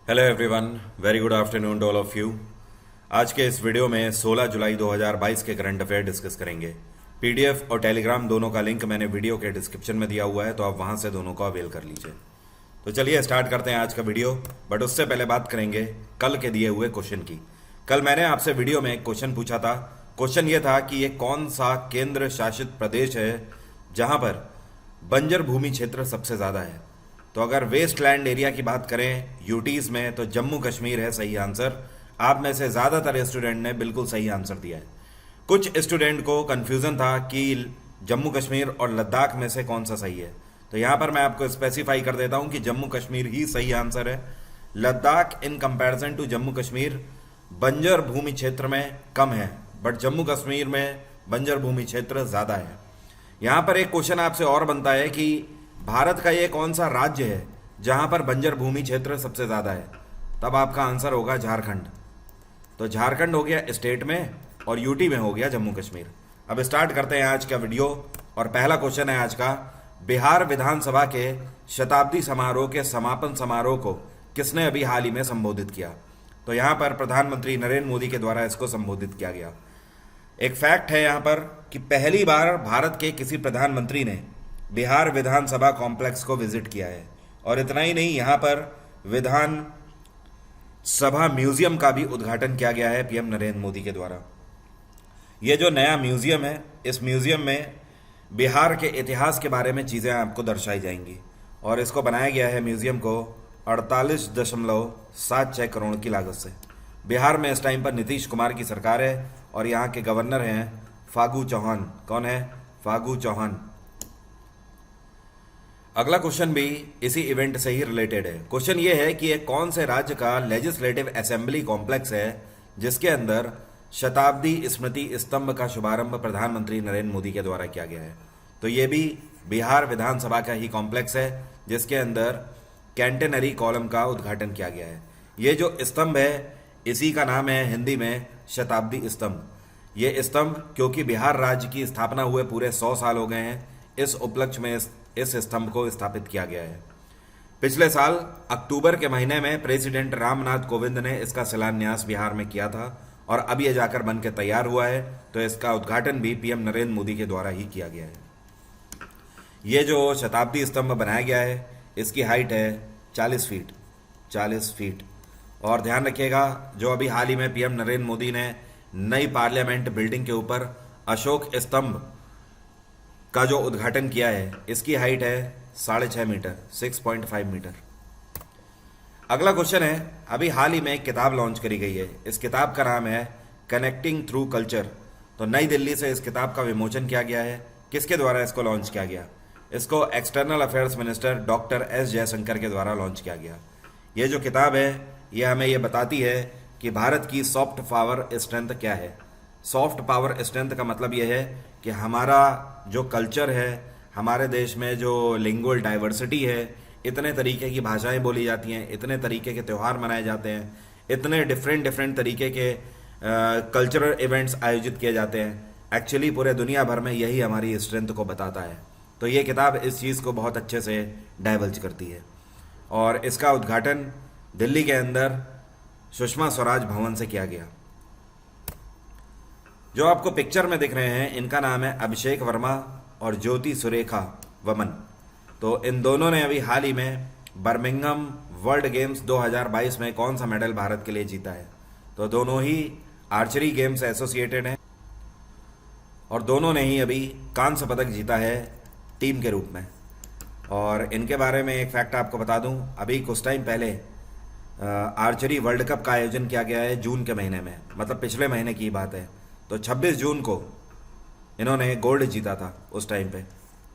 Hello everyone, very good afternoon to all of you. आज के इस वीडियो में 16 जुलाई 2022 के करंट अफेयर डिस्कस करेंगे। पीडीएफ और टेलीग्राम दोनों का लिंक मैंने वीडियो के डिस्क्रिप्शन में दिया हुआ है, तो आप वहां से दोनों को अवेल कर लीजिए। तो चलिए स्टार्ट करते हैं आज का वीडियो। बट उससे पहले बात करेंगे कल के दिए हुए क्वेश्चन की। कल मैंने आपसे वीडियो में एक क्वेश्चन पूछा था। क्वेश्चन ये था कि ये कौन सा केंद्र शासित प्रदेश है जहां पर बंजर भूमि क्षेत्र सबसे ज़्यादा है। तो अगर वेस्ट लैंड एरिया की बात करें यूटीज में, तो जम्मू कश्मीर है सही आंसर। आप में से ज़्यादातर स्टूडेंट ने बिल्कुल सही आंसर दिया है। कुछ स्टूडेंट को कन्फ्यूज़न था कि जम्मू कश्मीर और लद्दाख में से कौन सा सही है। तो यहाँ पर मैं आपको स्पेसिफाई कर देता हूँ कि जम्मू कश्मीर ही सही आंसर है। Ladakh in comparison to Jammu Kashmir बंजर भूमि क्षेत्र में कम है, बट जम्मू कश्मीर में बंजर भूमि क्षेत्र ज़्यादा है। यहाँ पर एक क्वेश्चन आपसे और बनता है कि भारत का ये कौन सा राज्य है जहां पर बंजर भूमि क्षेत्र सबसे ज्यादा है। तब आपका आंसर होगा झारखंड। तो झारखंड हो गया स्टेट में और यूटी में हो गया जम्मू कश्मीर। अब स्टार्ट करते हैं आज का वीडियो। और पहला क्वेश्चन है आज का, बिहार विधानसभा के शताब्दी समारोह के समापन समारोह को किसने अभी हाल ही में संबोधित किया। तो यहाँ पर प्रधानमंत्री नरेंद्र मोदी के द्वारा इसको संबोधित किया गया। एक फैक्ट है यहाँ पर कि पहली बार भारत के किसी प्रधानमंत्री ने बिहार विधानसभा कॉम्प्लेक्स को विजिट किया है। और इतना ही नहीं, यहाँ पर विधान सभा म्यूजियम का भी उद्घाटन किया गया है पीएम नरेंद्र मोदी के द्वारा। ये जो नया म्यूजियम है, इस म्यूजियम में बिहार के इतिहास के बारे में चीज़ें आपको दर्शाई जाएंगी। और इसको बनाया गया है म्यूजियम को 48.76 करोड़ की लागत से। बिहार में इस टाइम पर नीतीश कुमार की सरकार है और यहाँ के गवर्नर हैं फागू चौहान। कौन है? फागू चौहान। अगला क्वेश्चन भी इसी इवेंट से ही रिलेटेड है। क्वेश्चन ये है कि एक कौन से राज्य का लेजिस्लेटिव असेंबली कॉम्प्लेक्स है जिसके अंदर शताब्दी स्मृति स्तंभ का शुभारंभ प्रधानमंत्री नरेंद्र मोदी के द्वारा किया गया है। तो ये भी बिहार विधानसभा का ही कॉम्प्लेक्स है जिसके अंदर कैंटेनरी कॉलम का उद्घाटन किया गया है। ये जो स्तंभ है इसी का नाम है हिंदी में शताब्दी स्तंभ। ये स्तंभ क्योंकि बिहार राज्य की स्थापना हुए पूरे 100 साल हो गए हैं, इस उपलक्ष्य में इस स्तंभ को स्थापित किया गया है। पिछले साल अक्टूबर के महीने में प्रेसिडेंट रामनाथ कोविंद ने इसका शिलान्यास बिहार में किया था और अब ये जाकर बन के तैयार हुआ है। तो इसका उद्घाटन भी पीएम नरेंद्र मोदी के द्वारा ही किया गया है। ये जो शताब्दी स्तंभ बनाया गया है इसकी हाइट है 40 फीट। 40 फीट। और ध्यान रखिएगा, जो अभी हाल ही में पीएम नरेंद्र मोदी ने नई पार्लियामेंट बिल्डिंग के ऊपर अशोक स्तंभ का जो उद्घाटन किया है इसकी हाइट है 6.5 मीटर, 6.5 मीटर। अगला क्वेश्चन है, अभी हाल ही में एक किताब लॉन्च करी गई है। इस किताब का नाम है कनेक्टिंग थ्रू कल्चर। तो नई दिल्ली से इस किताब का विमोचन किया गया है। किसके द्वारा इसको लॉन्च किया गया? इसको external affairs minister doctor S Jaishankar के द्वारा लॉन्च किया गया। ये जो किताब है ये हमें ये बताती है कि भारत की सॉफ्ट पावर स्ट्रेंथ क्या है। सॉफ्ट पावर स्ट्रेंथ का मतलब ये है कि हमारा जो कल्चर है, हमारे देश में जो लिंगुअल डाइवर्सिटी है, इतने तरीके की भाषाएं बोली जाती हैं, इतने तरीके के त्यौहार मनाए जाते हैं, इतने डिफरेंट तरीके के कल्चरल इवेंट्स आयोजित किए जाते हैं। एक्चुअली पूरे दुनिया भर में यही हमारी स्ट्रेंथ को बताता है। तो ये किताब इस चीज़ को बहुत अच्छे से डाइवल्ज करती है। और इसका उद्घाटन दिल्ली के अंदर सुषमा स्वराज भवन से किया गया। जो आपको पिक्चर में दिख रहे हैं इनका नाम है अभिषेक वर्मा और ज्योति सुरेखा वमन। तो इन दोनों ने अभी हाल ही में बर्मिंघम वर्ल्ड गेम्स 2022 में कौन सा मेडल भारत के लिए जीता है। तो दोनों ही आर्चरी गेम से एसोसिएटेड हैं और दोनों ने ही अभी कांस्य पदक जीता है टीम के रूप में। और इनके बारे में एक फैक्ट आपको बता दूं, अभी कुछ टाइम पहले आर्चरी वर्ल्ड कप का आयोजन किया गया है जून के महीने में, मतलब पिछले महीने की बात है। तो 26 जून को इन्होंने गोल्ड जीता था उस टाइम पे।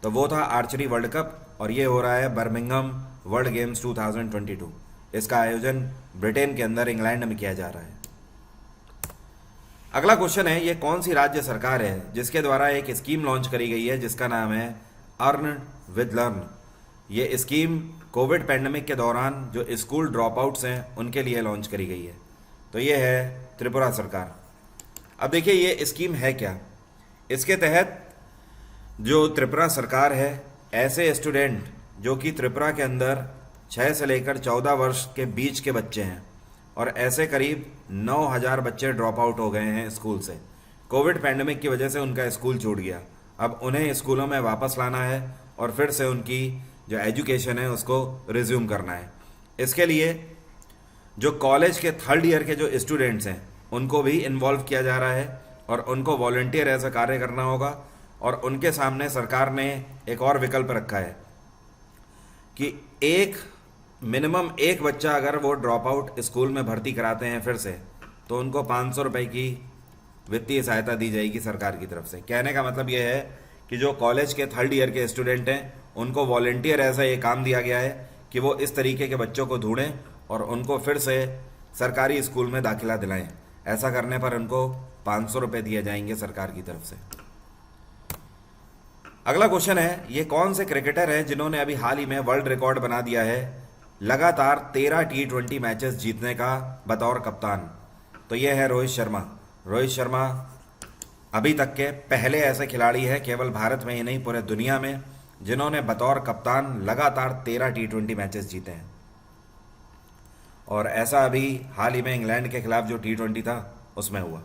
तो वो था आर्चरी वर्ल्ड कप और ये हो रहा है बर्मिंघम वर्ल्ड गेम्स 2022। इसका आयोजन ब्रिटेन के अंदर इंग्लैंड में किया जा रहा है। अगला क्वेश्चन है, ये कौन सी राज्य सरकार है जिसके द्वारा एक स्कीम लॉन्च करी गई है जिसका नाम है अर्न विद लर्न। ये स्कीम कोविड पैंडेमिक के दौरान जो स्कूल ड्रॉप आउट्स हैं उनके लिए लॉन्च करी गई है। तो ये है त्रिपुरा सरकार। अब देखिए ये स्कीम है क्या। इसके तहत जो त्रिपुरा सरकार है, ऐसे स्टूडेंट जो कि त्रिपुरा के अंदर 6 से लेकर 14 वर्ष के बीच के बच्चे हैं और ऐसे करीब 9,000 बच्चे ड्रॉप आउट हो गए हैं स्कूल से। कोविड पैंडमिक की वजह से उनका स्कूल छूट गया। अब उन्हें स्कूलों में वापस लाना है और फिर से उनकी जो एजुकेशन है उसको रिज्यूम करना है। इसके लिए जो कॉलेज के थर्ड ईयर के जो स्टूडेंट्स हैं उनको भी इन्वॉल्व किया जा रहा है और उनको वॉलंटियर ऐसा कार्य करना होगा। और उनके सामने सरकार ने एक और विकल्प रखा है कि मिनिमम एक बच्चा अगर वो ड्रॉप आउट स्कूल में भर्ती कराते हैं फिर से, तो उनको 500 रुपये की वित्तीय सहायता दी जाएगी सरकार की तरफ से। कहने का मतलब ये है कि जो कॉलेज के थर्ड ईयर के स्टूडेंट हैं उनको वॉलंटियर ऐसा ये काम दिया गया है कि वो इस तरीके के बच्चों को ढूंढें और उनको फिर से सरकारी स्कूल में दाखिला दिलाएं। ऐसा करने पर उनको 500 रुपये दिए जाएंगे सरकार की तरफ से। अगला क्वेश्चन है, ये कौन से क्रिकेटर हैं जिन्होंने अभी हाल ही में वर्ल्ड रिकॉर्ड बना दिया है लगातार 13 T20 मैचेस जीतने का बतौर कप्तान? तो ये है रोहित शर्मा। रोहित शर्मा अभी तक के पहले ऐसे खिलाड़ी हैं, केवल भारत में ही नहीं पूरे दुनिया में, जिन्होंने बतौर कप्तान लगातार 13 T20 मैचेस जीते हैं। और ऐसा अभी हाल ही में इंग्लैंड के खिलाफ जो T20 था उसमें हुआ।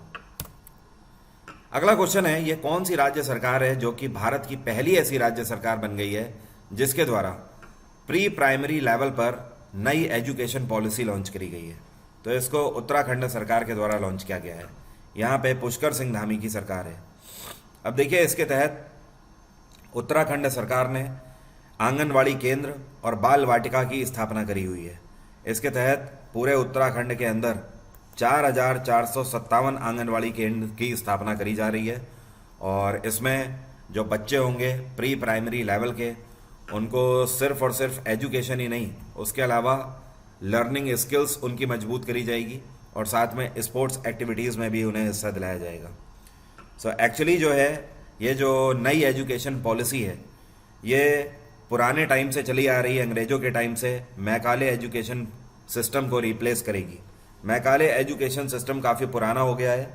अगला क्वेश्चन है, ये कौन सी राज्य सरकार है जो कि भारत की पहली ऐसी राज्य सरकार बन गई है जिसके द्वारा प्री प्राइमरी लेवल पर नई एजुकेशन पॉलिसी लॉन्च करी गई है? तो इसको उत्तराखंड सरकार के द्वारा लॉन्च किया गया है। यहाँ पे पुष्कर सिंह धामी की सरकार है। अब देखिए, इसके तहत उत्तराखंड सरकार ने आंगनवाड़ी केंद्र और बाल वाटिका की स्थापना करी हुई है। इसके तहत पूरे उत्तराखंड के अंदर 4,457 आंगनवाड़ी केंद्र की स्थापना करी जा रही है और इसमें जो बच्चे होंगे प्री प्राइमरी लेवल के, उनको सिर्फ और सिर्फ एजुकेशन ही नहीं, उसके अलावा लर्निंग स्किल्स उनकी मजबूत करी जाएगी और साथ में स्पोर्ट्स एक्टिविटीज़ में भी उन्हें हिस्सा दिलाया जाएगा। सो एक्चुअली जो है ये जो नई एजुकेशन पॉलिसी है ये पुराने टाइम से चली आ रही है, अंग्रेज़ों के टाइम से। मैकाले एजुकेशन सिस्टम को रिप्लेस करेगी। मैकाले एजुकेशन सिस्टम काफ़ी पुराना हो गया है,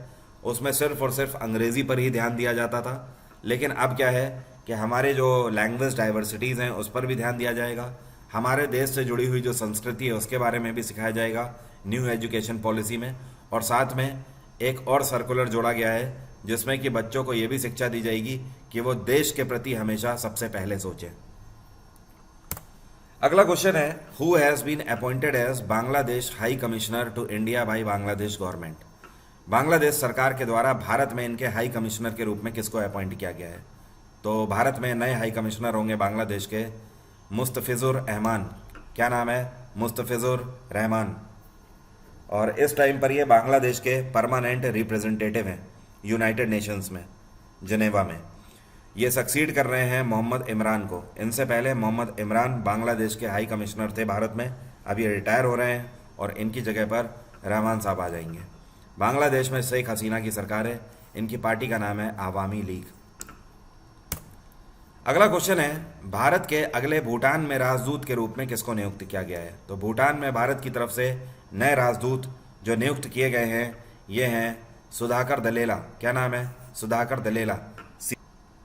उसमें सिर्फ और सिर्फ अंग्रेज़ी पर ही ध्यान दिया जाता था। लेकिन अब क्या है कि हमारे जो लैंग्वेज डाइवर्सिटीज़ हैं उस पर भी ध्यान दिया जाएगा। हमारे देश से जुड़ी हुई जो संस्कृति है उसके बारे में भी सिखाया जाएगा न्यू एजुकेशन पॉलिसी में। और साथ में एक और सर्कुलर जोड़ा गया है जिसमें कि बच्चों को ये भी शिक्षा दी जाएगी कि वो देश के प्रति हमेशा सबसे पहले सोचें। अगला क्वेश्चन है, who has been appointed as Bangladesh high commissioner to India by Bangladesh government? Bangladesh सरकार के द्वारा भारत में इनके हाई कमिश्नर के रूप में किसको अपॉइंट किया गया है? तो भारत में नए हाई कमिश्नर होंगे बांग्लादेश के मुस्तफिजुर रहमान। क्या नाम है? मुस्तफिजुर रहमान। और इस टाइम पर ये बांग्लादेश के परमानेंट रिप्रेजेंटेटिव हैं यूनाइटेड नेशंस में, जिनेवा में। ये सक्सीड कर रहे हैं मोहम्मद इमरान को। इनसे पहले मोहम्मद इमरान बांग्लादेश के हाई कमिश्नर थे भारत में, अभी रिटायर हो रहे हैं और इनकी जगह पर रहमान साहब आ जाएंगे। बांग्लादेश में शेख हसीना की सरकार है, इनकी पार्टी का नाम है आवामी लीग। अगला क्वेश्चन है, भारत के अगले भूटान में राजदूत के रूप में किसको नियुक्त किया गया है? तो भूटान में भारत की तरफ से नए राजदूत जो नियुक्त किए गए हैं ये हैं सुधाकर दलेला। क्या नाम है? सुधाकर दलेला।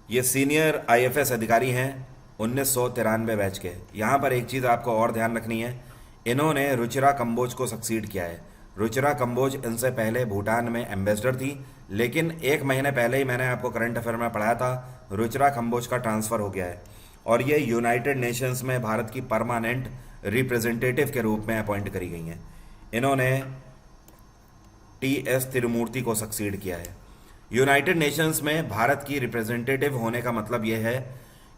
ये सीनियर आईएफएस अधिकारी हैं 1993 बैच के। यहाँ पर एक चीज़ आपको और ध्यान रखनी है, इन्होंने रुचिरा कंबोज को सक्सीड किया है। रुचिरा कंबोज इनसे पहले भूटान में एम्बेसडर थी, लेकिन 1 महीने पहले ही मैंने आपको करंट अफेयर में पढ़ाया था रुचिरा कंबोज का ट्रांसफ़र हो गया है और ये यूनाइटेड नेशंस में भारत की परमानेंट रिप्रेजेंटेटिव के रूप में अपॉइंट करी गई हैं। इन्होंने TS तिरुमूर्ति को सक्सीड किया है। यूनाइटेड नेशंस में भारत की रिप्रेजेंटेटिव होने का मतलब यह है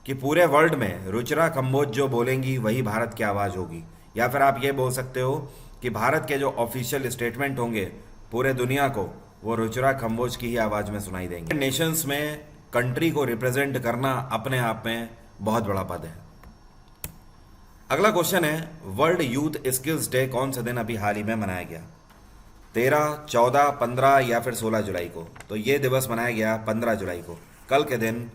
कि पूरे वर्ल्ड में रुचिरा कंबोज जो बोलेंगी वही भारत की आवाज़ होगी। या फिर आप ये बोल सकते हो कि भारत के जो ऑफिशियल स्टेटमेंट होंगे पूरे दुनिया को, वो रुचिरा कंबोज की ही आवाज़ में सुनाई देंगे। नेशंस में कंट्री को रिप्रेजेंट करना अपने आप में बहुत बड़ा पद है। अगला क्वेश्चन है, वर्ल्ड यूथ स्किल्स डे कौन से दिन अभी हाल ही में मनाया गया? 13, 14, 15 या फिर 16 जुलाई को? तो ये दिवस मनाया गया 15 जुलाई को। कल के दिन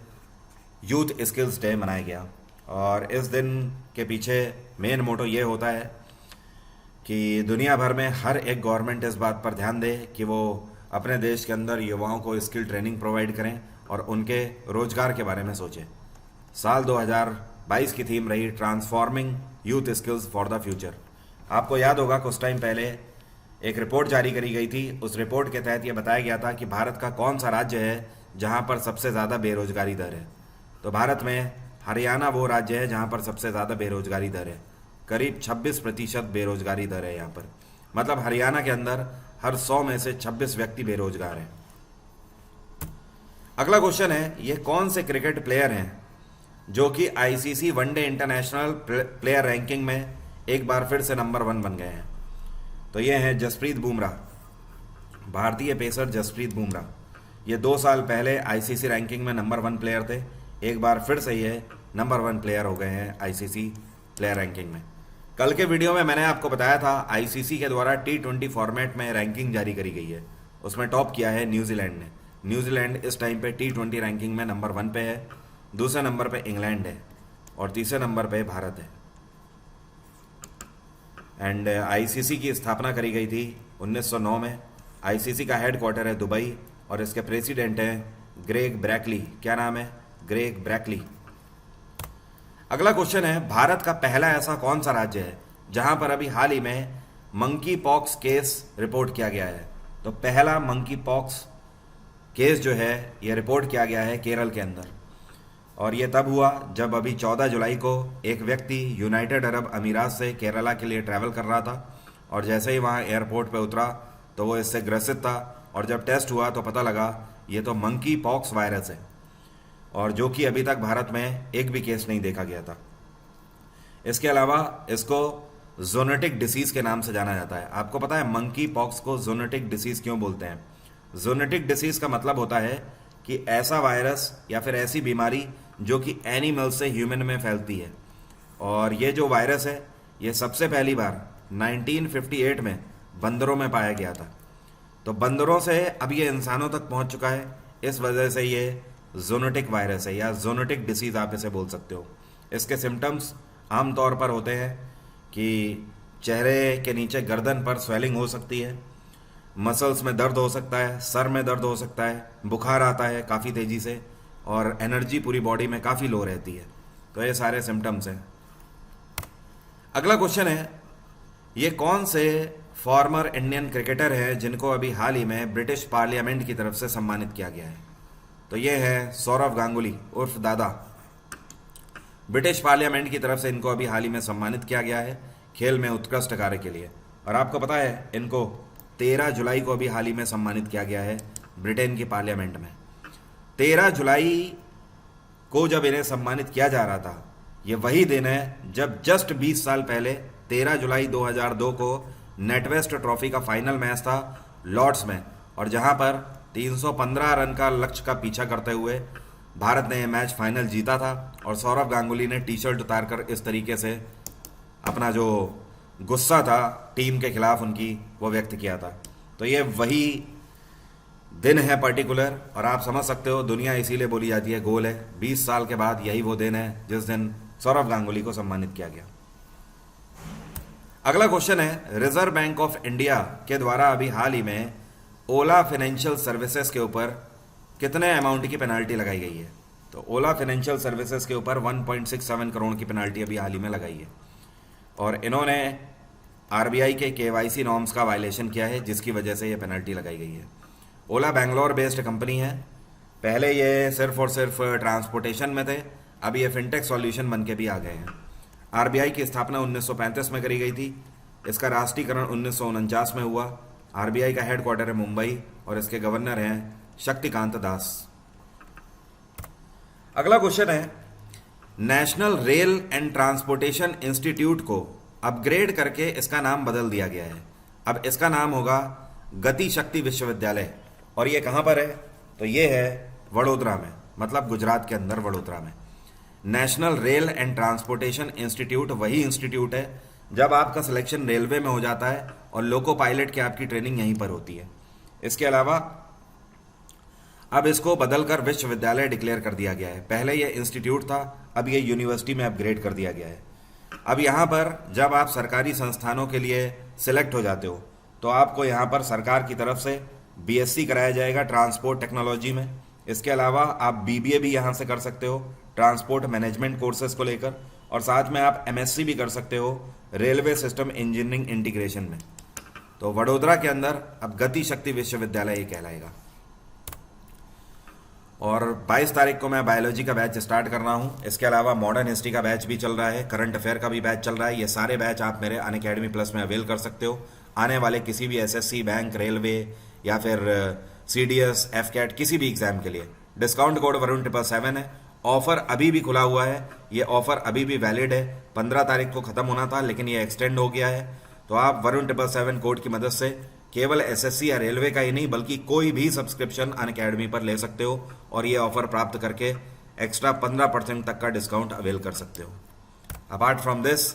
यूथ स्किल्स डे मनाया गया और इस दिन के पीछे मेन मोटो ये होता है कि दुनिया भर में हर एक गवर्नमेंट इस बात पर ध्यान दे कि वो अपने देश के अंदर युवाओं को स्किल ट्रेनिंग प्रोवाइड करें और उनके रोजगार के बारे में सोचें। साल 2022 की थीम रही transforming youth skills for the future. आपको याद होगा कुछ टाइम पहले एक रिपोर्ट जारी करी गई थी। उस रिपोर्ट के तहत यह बताया गया था कि भारत का कौन सा राज्य है जहां पर सबसे ज़्यादा बेरोजगारी दर है। तो भारत में हरियाणा वो राज्य है जहां पर सबसे ज़्यादा बेरोजगारी दर है। करीब 26% बेरोजगारी दर है यहाँ पर। मतलब हरियाणा के अंदर हर 100 में से 26 व्यक्ति बेरोजगार हैं। अगला क्वेश्चन है, ये कौन से क्रिकेट प्लेयर हैं जो कि ICC one day international player ranking में एक बार फिर से नंबर 1 बन गए हैं? तो ये हैं जसप्रीत बुमराह, भारतीय पेसर जसप्रीत बुमराह। ये 2 साल पहले आईसीसी रैंकिंग में नंबर 1 प्लेयर थे, एक बार फिर से ये नंबर 1 प्लेयर हो गए हैं आईसीसी प्लेयर रैंकिंग में। कल के वीडियो में मैंने आपको बताया था आईसीसी के द्वारा T20 फॉर्मेट में रैंकिंग जारी करी गई है, उसमें टॉप किया है न्यूजीलैंड ने। न्यूजीलैंड इस टाइम पे T20 रैंकिंग में नंबर 1 पे है, दूसरे नंबर पे इंग्लैंड है और तीसरे नंबर पे भारत है। एंड आईसीसी की स्थापना करी गई थी 1909 में। आईसीसी का हेड क्वार्टर है दुबई और इसके प्रेसिडेंट हैं ग्रेग ब्रैकली। क्या नाम है? ग्रेग ब्रैकली। अगला क्वेश्चन है, भारत का पहला ऐसा कौन सा राज्य है जहां पर अभी हाल ही में मंकी पॉक्स केस रिपोर्ट किया गया है? तो पहला मंकी पॉक्स केस जो है ये रिपोर्ट किया गया है केरल के अंदर, और ये तब हुआ जब अभी 14 जुलाई को एक व्यक्ति यूनाइटेड अरब अमीरात से केरला के लिए ट्रैवल कर रहा था और जैसे ही वहाँ एयरपोर्ट पे उतरा तो वो इससे ग्रसित था और जब टेस्ट हुआ तो पता लगा ये तो मंकी पॉक्स वायरस है, और जो कि अभी तक भारत में एक भी केस नहीं देखा गया था। इसके अलावा इसको ज़ोनेटिक डिसीज़ के नाम से जाना जाता है। आपको पता है मंकी पॉक्स को ज़ोनेटिक डिसीज़ क्यों बोलते हैं? ज़ोनेटिक डिसीज़ का मतलब होता है कि ऐसा वायरस या फिर ऐसी बीमारी जो कि एनिमल से ह्यूमन में फैलती है। और ये जो वायरस है ये सबसे पहली बार 1958 में बंदरों में पाया गया था। तो बंदरों से अब ये इंसानों तक पहुंच चुका है, इस वजह से ये ज़ोनेटिक वायरस है या ज़ोनेटिक डिसीज़ आप इसे बोल सकते हो। इसके सिम्टम्स आमतौर पर होते हैं कि चेहरे के नीचे गर्दन पर स्वेलिंग हो सकती है, मसल्स में दर्द हो सकता है, सर में दर्द हो सकता है, बुखार आता है काफ़ी तेज़ी से और एनर्जी पूरी बॉडी में काफ़ी लो रहती है। तो ये सारे सिम्टम्स हैं। अगला क्वेश्चन है, ये कौन से फॉर्मर इंडियन क्रिकेटर हैं जिनको अभी हाल ही में ब्रिटिश पार्लियामेंट की तरफ से सम्मानित किया गया है? तो ये है सौरव गांगुली उर्फ दादा। ब्रिटिश पार्लियामेंट की तरफ से इनको अभी हाल ही में सम्मानित किया गया है खेल में उत्कृष्ट कार्य के लिए। और आपको पता है इनको 13 जुलाई को अभी हाल ही में सम्मानित किया गया है ब्रिटेन की पार्लियामेंट में। 13 जुलाई को जब इन्हें सम्मानित किया जा रहा था, ये वही दिन है जब जस्ट 20 साल पहले 13 जुलाई 2002 को नेटवेस्ट ट्रॉफी का फाइनल मैच था लॉर्ड्स में, और जहां पर 315 रन का लक्ष्य का पीछा करते हुए भारत ने यह मैच फाइनल जीता था। और सौरव गांगुली ने टी शर्ट उतारकर इस तरीके से अपना जो गुस्सा था टीम के खिलाफ उनकी वो व्यक्त किया था। तो ये वही दिन है पर्टिकुलर, और आप समझ सकते हो दुनिया इसीलिए बोली जाती है गोल है। 20 साल के बाद यही वो दिन है जिस दिन सौरव गांगुली को सम्मानित किया गया। अगला क्वेश्चन है, रिजर्व बैंक ऑफ इंडिया के द्वारा अभी हाल ही में ओला फाइनेंशियल सर्विसेज के ऊपर कितने अमाउंट की पेनाल्टी लगाई गई है? तो ओला फाइनेंशियल सर्विसेज के ऊपर 1.67 करोड़ की पेनाल्टी अभी हाल ही में लगाई है, और इन्होंने आरबीआई के केवाईसी नॉर्म्स का वायलेशन किया है जिसकी वजह से ये पेनल्टी लगाई गई है। ओला बेंगलोर बेस्ड कंपनी है, पहले ये सिर्फ और सिर्फ ट्रांसपोर्टेशन में थे, अब ये फिनटेक सॉल्यूशन बन के भी आ गए हैं। आरबीआई की स्थापना 1935 में करी गई थी, इसका राष्ट्रीयकरण 1949 में हुआ। आरबीआई का हेड क्वार्टर है मुंबई और इसके गवर्नर हैं शक्तिकांत दास। अगला क्वेश्चन है, national rail and transportation institute को अपग्रेड करके इसका नाम बदल दिया गया है। अब इसका नाम होगा गति शक्ति विश्वविद्यालय, और ये कहाँ पर है? तो ये है वडोदरा में, मतलब गुजरात के अंदर वडोदरा में। National rail and transportation institute वही इंस्टीट्यूट है जब आपका सिलेक्शन रेलवे में हो जाता है और लोको पायलट की आपकी ट्रेनिंग यहीं पर होती है। इसके अलावा अब इसको बदलकर विश्वविद्यालय डिक्लेयर कर दिया गया है। पहले ये इंस्टीट्यूट था, अब ये यूनिवर्सिटी में अपग्रेड कर दिया गया है। अब यहाँ पर जब आप सरकारी संस्थानों के लिए सिलेक्ट हो जाते हो तो आपको यहाँ पर सरकार की तरफ से बीएससी कराया जाएगा ट्रांसपोर्ट टेक्नोलॉजी में। इसके अलावा आप बीबीए भी यहाँ से कर सकते हो ट्रांसपोर्ट मैनेजमेंट कोर्सेज को लेकर, और साथ में आप एमएससी भी कर सकते हो रेलवे सिस्टम इंजीनियरिंग इंटीग्रेशन में। तो वडोदरा के अंदर अब गति शक्ति विश्वविद्यालय ही कहलाएगा। और 22 तारीख को मैं बायोलॉजी का बैच स्टार्ट कर रहा हूँ। इसके अलावा मॉडर्न हिस्ट्री का बैच भी चल रहा है, करंट अफेयर का भी बैच चल रहा है। ये सारे बैच आप मेरे अनअकैडमी प्लस में अवेल कर सकते हो। आने वाले किसी भी एसएससी, बैंक, रेलवे या फिर सीडीएस, एफकैट किसी भी एग्जाम के लिए डिस्काउंट कोड वरुण 777 है। ऑफर अभी भी खुला हुआ है, ये ऑफर अभी भी वैलिड है। 15 तारीख को खत्म होना था लेकिन ये एक्सटेंड हो गया है। तो आप वरुण 777 कोड की मदद से केवल एसएससी या रेलवे का ही नहीं बल्कि कोई भी सब्सक्रिप्शन अनअकैडमी पर ले सकते हो और ये ऑफर प्राप्त करके एक्स्ट्रा 15% तक का डिस्काउंट अवेल कर सकते हो। अपार्ट फ्रॉम दिस,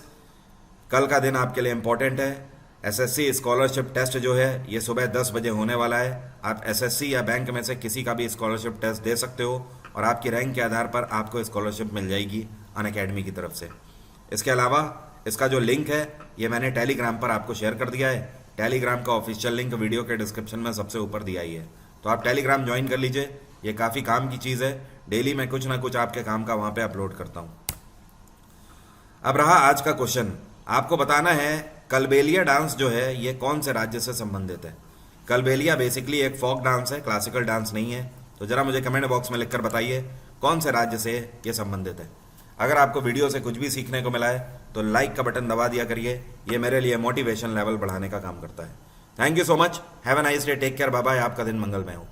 कल का दिन आपके लिए इंपॉर्टेंट है। एसएससी स्कॉलरशिप टेस्ट जो है ये सुबह 10 बजे होने वाला है। आप एसएससी या बैंक में से किसी का भी स्कॉलरशिप टेस्ट दे सकते हो और आपकी रैंक के आधार पर आपको स्कॉलरशिप मिल जाएगी अनअकैडमी की तरफ से। इसके अलावा इसका जो लिंक है ये मैंने टेलीग्राम पर आपको शेयर कर दिया है। टेलीग्राम का ऑफिशियल लिंक वीडियो के डिस्क्रिप्शन में सबसे ऊपर दिया ही है, तो आप टेलीग्राम ज्वाइन कर लीजिए। ये काफ़ी काम की चीज़ है, डेली मैं कुछ ना कुछ आपके काम का वहाँ पे अपलोड करता हूँ। अब रहा आज का क्वेश्चन, आपको बताना है कलबेलिया डांस जो है ये कौन से राज्य से संबंधित है। कलबेलिया बेसिकली एक फोक डांस है, क्लासिकल डांस नहीं है। तो जरा मुझे कमेंट बॉक्स में लिखकर बताइए कौन से राज्य से ये संबंधित है। अगर आपको वीडियो से कुछ भी सीखने को मिला है तो लाइक का बटन दबा दिया करिए, ये मेरे लिए मोटिवेशन लेवल बढ़ाने का काम करता है। Thank you so much, have a nice day, take care, bye bye. आपका दिन मंगलमय हो।